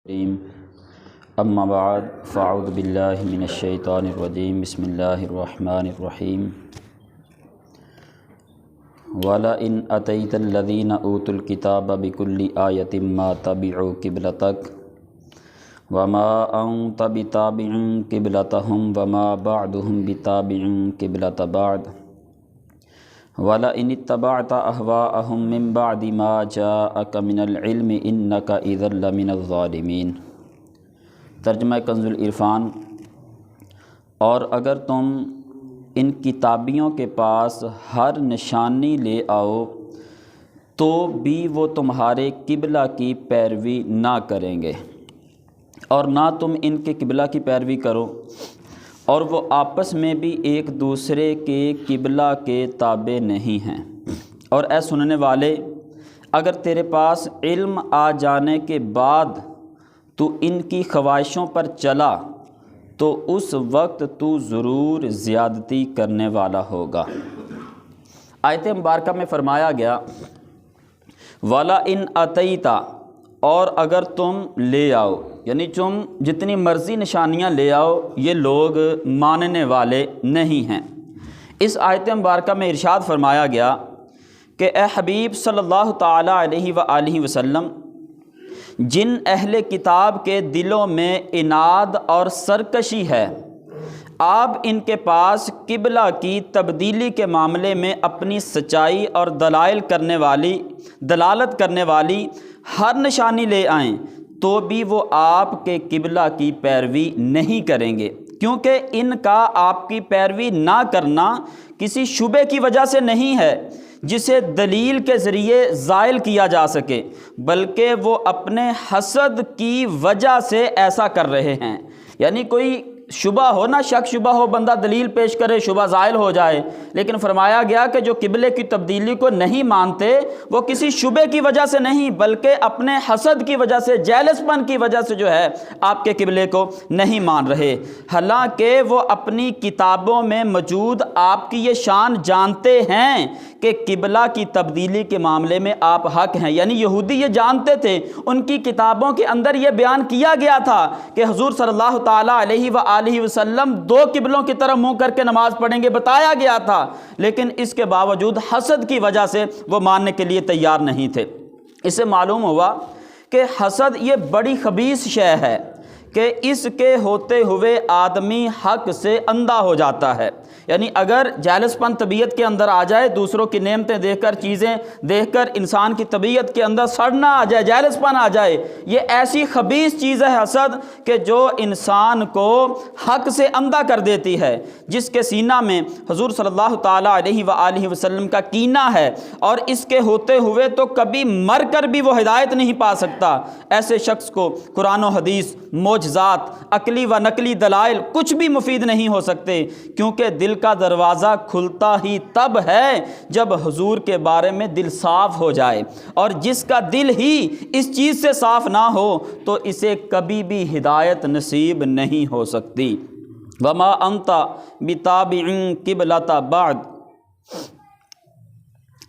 الرجیم اما بعد فاعوذ باللہ من الشیطان الرجیم بسم اللہ الرحمن الرحیم وَلَئِنْ أَتَيْتَ الَّذِينَ أُوتُوا الْكِتَابَ بِكُلِّ آيَةٍ مَا تَبِعُوا قِبْلَتَكَ وَمَا أَنْتَ بِتَابِعٍ قِبْلَتَهُمْ وَمَا بَعْضُهُمْ بِتَابِعٍ قِبْلَةَ بَعْضٍ وَلَئِنِ اتَّبَعْتَ أَهْوَاءَهُمْ مِنْ بَعْدِ مَا جَاءَكَ مِنَ الْعِلْمِ إِنَّكَ إِذًا لَمِنَ الظَّالِمِينَ۔ ترجمہ کنز العرفان۔ اور اگر تم ان کتابیوں کے پاس ہر نشانی لے آؤ تو بھی وہ تمہارے قبلہ کی پیروی نہ کریں گے، اور نہ تم ان کے قبلہ کی پیروی کرو، اور وہ آپس میں بھی ایک دوسرے کے قبلہ کے تابع نہیں ہیں۔ اور اے سننے والے، اگر تیرے پاس علم آ جانے کے بعد تو ان کی خواہشوں پر چلا تو اس وقت تو ضرور زیادتی کرنے والا ہوگا۔ آیت مبارکہ میں فرمایا گیا وَلَئِنْ أَتَيْتَ، اور اگر تم لے آؤ، یعنی تم جتنی مرضی نشانیاں لے آؤ، یہ لوگ ماننے والے نہیں ہیں۔ اس آیت مبارکہ میں ارشاد فرمایا گیا کہ اے حبیب صلی اللہ تعالیٰ علیہ وآلہ وسلم، جن اہل کتاب کے دلوں میں عناد اور سرکشی ہے، آپ ان کے پاس قبلہ کی تبدیلی کے معاملے میں اپنی سچائی اور دلالت کرنے والی ہر نشانی لے آئیں تو بھی وہ آپ کے قبلہ کی پیروی نہیں کریں گے، کیونکہ ان کا آپ کی پیروی نہ کرنا کسی شبہ کی وجہ سے نہیں ہے جسے دلیل کے ذریعے زائل کیا جا سکے، بلکہ وہ اپنے حسد کی وجہ سے ایسا کر رہے ہیں۔ یعنی کوئی شبہ ہو نا، شک شبہ ہو، بندہ دلیل پیش کرے، شبہ زائل ہو جائے، لیکن فرمایا گیا کہ جو قبلے کی تبدیلی کو نہیں مانتے وہ کسی شبہ کی وجہ سے نہیں بلکہ اپنے حسد کی وجہ سے، جیلس پن کی وجہ سے جو ہے آپ کے قبلے کو نہیں مان رہے، حالانکہ وہ اپنی کتابوں میں موجود آپ کی یہ شان جانتے ہیں کہ قبلہ کی تبدیلی کے معاملے میں آپ حق ہیں۔ یعنی یہودی یہ جانتے تھے، ان کی کتابوں کے اندر یہ بیان کیا گیا تھا کہ حضور صلی اللہ تعالیٰ علیہ وآلہ وسلم دو قبلوں کی طرف منہ کر کے نماز پڑھیں گے، بتایا گیا تھا، لیکن اس کے باوجود حسد کی وجہ سے وہ ماننے کے لیے تیار نہیں تھے۔ اس سے معلوم ہوا کہ حسد یہ بڑی خبیث شے ہے کہ اس کے ہوتے ہوئے آدمی حق سے اندھا ہو جاتا ہے۔ یعنی اگر جالس پن طبیعت کے اندر آ جائے، دوسروں کی نعمتیں دیکھ کر، چیزیں دیکھ کر انسان کی طبیعت کے اندر سڑنا آ جائے، جالس پن آ جائے، یہ ایسی خبیث چیز ہے حسد کہ جو انسان کو حق سے اندھا کر دیتی ہے۔ جس کے سینہ میں حضور صلی اللہ تعالیٰ علیہ وآلہ وسلم کا کینہ ہے اور اس کے ہوتے ہوئے تو کبھی مر کر بھی وہ ہدایت نہیں پا سکتا، ایسے شخص کو قرآن و حدیث، معجزات، عقلی و نقلی دلائل کچھ بھی مفید نہیں ہو سکتے، کیونکہ دل کا دروازہ کھلتا ہی تب ہے جب حضور کے بارے میں دل صاف ہو جائے، اور جس کا دل ہی اس چیز سے صاف نہ ہو تو اسے کبھی بھی ہدایت نصیب نہیں ہو سکتی۔ وما انت بتابع قبلۃ بعد،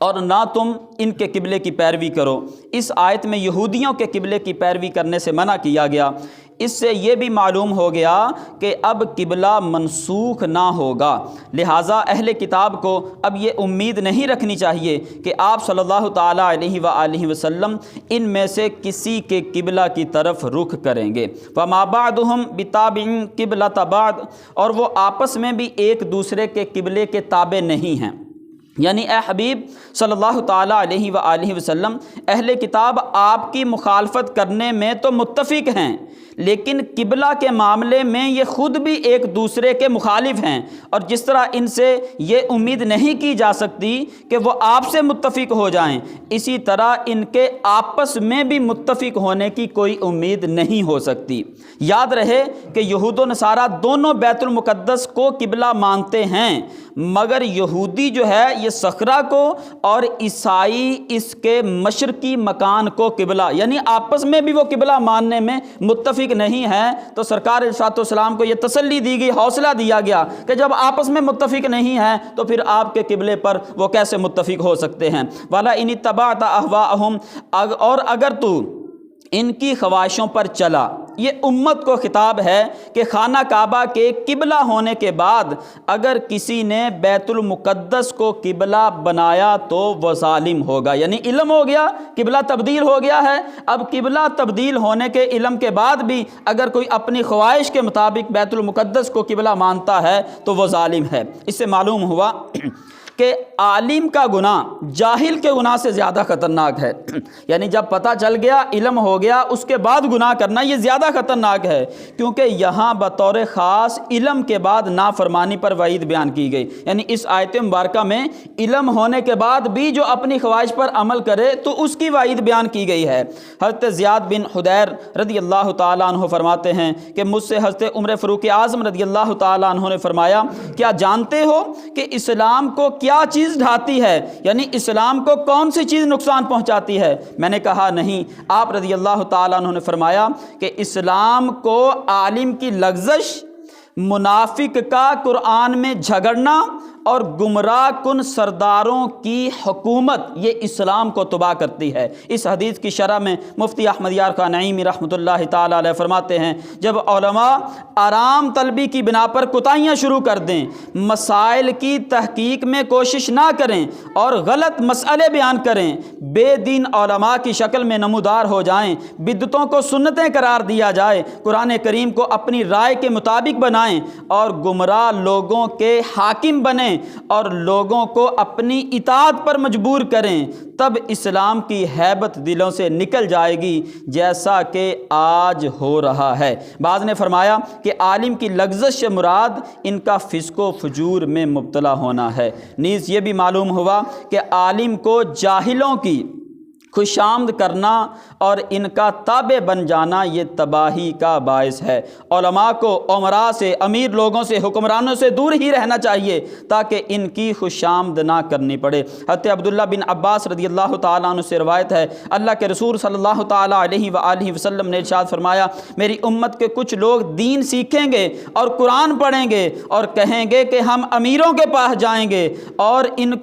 اور نہ تم ان کے قبلے کی پیروی کرو۔ اس آیت میں یہودیوں کے قبلے کی پیروی کرنے سے منع کیا گیا۔ اس سے یہ بھی معلوم ہو گیا کہ اب قبلہ منسوخ نہ ہوگا، لہٰذا اہل کتاب کو اب یہ امید نہیں رکھنی چاہیے کہ آپ صلی اللہ تعالیٰ علیہ وآلہ وسلم ان میں سے کسی کے قبلہ کی طرف رخ کریں گے۔ وما بعضهم بتابع قبلۃ بعض، اور وہ آپس میں بھی ایک دوسرے کے قبلے کے تابع نہیں ہیں۔ یعنی اے حبیب صلی اللہ تعالیٰ علیہ وآلہ وسلم، اہل کتاب آپ کی مخالفت کرنے میں تو متفق ہیں، لیکن قبلہ کے معاملے میں یہ خود بھی ایک دوسرے کے مخالف ہیں، اور جس طرح ان سے یہ امید نہیں کی جا سکتی کہ وہ آپ سے متفق ہو جائیں، اسی طرح ان کے آپس میں بھی متفق ہونے کی کوئی امید نہیں ہو سکتی۔ یاد رہے کہ یہود و نصارہ دونوں بیت المقدس کو قبلہ مانتے ہیں، مگر یہودی جو ہے یہ صخرہ کو اور عیسائی اس کے مشرقی مکان کو قبلہ، یعنی آپس میں بھی وہ قبلہ ماننے میں متفق نہیں ہیں۔ تو سرکار ارشاد والسلام کو یہ تسلی دی گئی، حوصلہ دیا گیا کہ جب آپس میں متفق نہیں ہیں تو پھر آپ کے قبلے پر وہ کیسے متفق ہو سکتے ہیں۔ وَلَئِنِ اتَّبَعْتَ أَهْوَاءَهُمْ، اور اگر تو ان کی خواہشوں پر چلا۔ یہ امت کو خطاب ہے کہ خانہ کعبہ کے قبلہ ہونے کے بعد اگر کسی نے بیت المقدس کو قبلہ بنایا تو وہ ظالم ہوگا، یعنی علم ہو گیا، قبلہ تبدیل ہو گیا ہے، اب قبلہ تبدیل ہونے کے علم کے بعد بھی اگر کوئی اپنی خواہش کے مطابق بیت المقدس کو قبلہ مانتا ہے تو وہ ظالم ہے۔ اس سے معلوم ہوا کہ عالم کا گناہ جاہل کے گناہ سے زیادہ خطرناک ہے، یعنی جب پتہ چل گیا، علم ہو گیا، اس کے بعد گناہ کرنا یہ زیادہ خطرناک ہے، کیونکہ یہاں بطور خاص علم کے بعد نافرمانی پر وعید بیان کی گئی۔ یعنی اس آیت مبارکہ میں علم ہونے کے بعد بھی جو اپنی خواہش پر عمل کرے تو اس کی وعید بیان کی گئی ہے۔ حضرت زیاد بن حدیر رضی اللہ تعالیٰ عنہ فرماتے ہیں کہ مجھ سے حضرت عمر فاروق اعظم رضی اللہ تعالیٰ عنہ نے فرمایا، کیا جانتے ہو کہ اسلام کو کیا چیز ڈھاتی ہے، یعنی اسلام کو کون سی چیز نقصان پہنچاتی ہے؟ میں نے کہا نہیں۔ آپ رضی اللہ تعالیٰ عنہ نے فرمایا کہ اسلام کو عالم کی لغزش، منافق کا قرآن میں جھگڑنا اور گمراہ کن سرداروں کی حکومت یہ اسلام کو تباہ کرتی ہے۔ اس حدیث کی شرح میں مفتی احمد یار خان نعیمی رحمۃ اللہ تعالیٰ علیہ فرماتے ہیں، جب علماء آرام طلبی کی بنا پر کوتاہیاں شروع کر دیں، مسائل کی تحقیق میں کوشش نہ کریں اور غلط مسئلے بیان کریں، بے دین علماء کی شکل میں نمودار ہو جائیں، بدعتوں کو سنتیں قرار دیا جائے، قرآن کریم کو اپنی رائے کے مطابق بنائیں اور گمراہ لوگوں کے حاکم بنیں اور لوگوں کو اپنی اطاعت پر مجبور کریں، تب اسلام کی ہیبت دلوں سے نکل جائے گی، جیسا کہ آج ہو رہا ہے۔ بعض نے فرمایا کہ عالم کی لغزش سے مراد ان کا فسق و فجور میں مبتلا ہونا ہے۔ نیز یہ بھی معلوم ہوا کہ عالم کو جاہلوں کی خوش آمد کرنا اور ان کا تابع بن جانا یہ تباہی کا باعث ہے۔ علماء کو امراء سے، امیر لوگوں سے، حکمرانوں سے دور ہی رہنا چاہیے تاکہ ان کی خوش آمد نہ کرنی پڑے۔ حضرت عبداللہ بن عباس رضی اللہ تعالیٰ عنہ سے روایت ہے، اللہ کے رسول صلی اللہ تعالیٰ علیہ وآلہ وسلم نے ارشاد فرمایا، میری امت کے کچھ لوگ دین سیکھیں گے اور قرآن پڑھیں گے اور کہیں گے کہ ہم امیروں کے پاس جائیں گے اور ان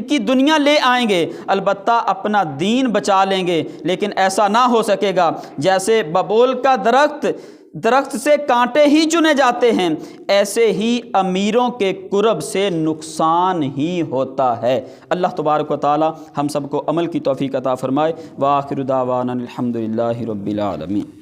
کی دنیا لے آئیں گے، البتہ اپنا دین بچا لیں گے، لیکن ایسا نہ ہو سکے گا۔ جیسے ببول کا درخت سے کانٹے ہی چنے جاتے ہیں، ایسے ہی امیروں کے قرب سے نقصان ہی ہوتا ہے۔ اللہ تبارک و تعالی ہم سب کو عمل کی توفیق عطا فرمائے۔ وآخر دعوانا الحمدللہ رب العالمین۔